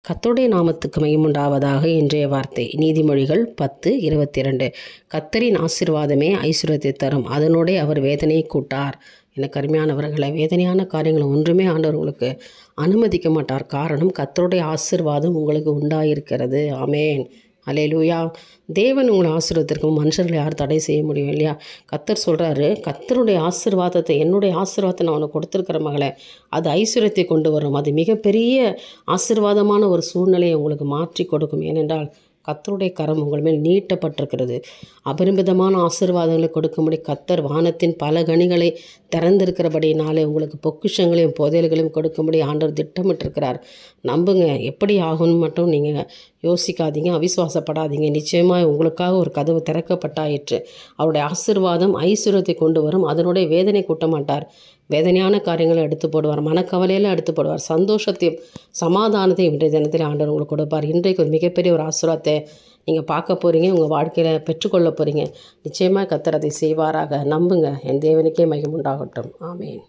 கர்த்தருடைய நாமத்துக்கு மகிமையுண்டாவதாக. இன்றைய வார்த்தை நீதிமொழிகள் 10:22. கர்த்தரின் ஆசீர்வாதமே ஐசுவரியத்தை தரும், அதனோடே அவர் வேதனையை கூட்டார். எனக்கு அருமையானவர்களை, வேதனையான காரியங்களை ஒன்றுமே ஆண்டவர் உங்களுக்கு அனுமதிக்க மாட்டார். காரணம், கர்த்தருடைய ஆசீர்வாதம் உங்களுக்கு உண்டாயிருக்கிறது. ஆமேன், அல்லேலூயா. தேவன் உங்களை ஆசீர்வாதத்திற்கும் மனுஷர்களை யார் தடை செய்ய முடியும் இல்லையா? கர்த்தர் சொல்கிறாரு, கர்த்தருடைய ஆசீர்வாதத்தை, என்னுடைய ஆசீர்வாதத்தை நான் உனக்கு கொடுத்துருக்கிற மகளே, அது ஐஸ்வர்யத்தை கொண்டு வரும். அது மிகப்பெரிய ஆசீர்வாதமான ஒரு சூழ்நிலையை உங்களுக்கு மாற்றி கொடுக்கும். ஏனென்றால் கர்த்தருடைய கரம் உங்கள் மேல் நீட்டப்பட்டிருக்கிறது. அபரிமிதமான ஆசீர்வாதங்களை கொடுக்கும்படி கர்த்தர் வானத்தின் பல கனிகளை திறந்திருக்கிறபடினாலே உங்களுக்கு பொக்கிஷங்களையும் புதையல்களையும் கொடுக்கும்படி ஆண்டவர் திட்டமிட்டிருக்கிறார். நம்புங்க. எப்படி ஆகும்னு மட்டும் நீங்கள் யோசிக்காதீங்க, அவிசுவாசப்படாதீங்க. நிச்சயமாக உங்களுக்காக ஒரு கதவு திறக்கப்பட்டாயிற்று. அவருடைய ஆசீர்வாதம் ஐஸ்வர்யத்தை கொண்டு வரும், அதனுடைய வேதனை கூட்ட மாட்டார். வேதனையான காரியங்களை எடுத்து போடுவார், மனக்கவலையெல்லாம் எடுத்து போடுவார். சந்தோஷத்தையும் சமாதானத்தையும் இன்றைய தினத்தில் ஆண்டவர் உங்களுக்கு கொடுப்பார். இன்றைக்கு ஒரு மிகப்பெரிய ஒரு ஆசீர்வாதத்தை நீங்கள் பார்க்க போகிறீங்க, உங்கள் வாழ்க்கையில் பெற்றுக்கொள்ள போகிறீங்க. நிச்சயமாக கர்த்தர் அதை செய்வாராக. நம்புங்க. என் தேவனுக்கே மகிமை உண்டாகட்டும். ஆமேன்.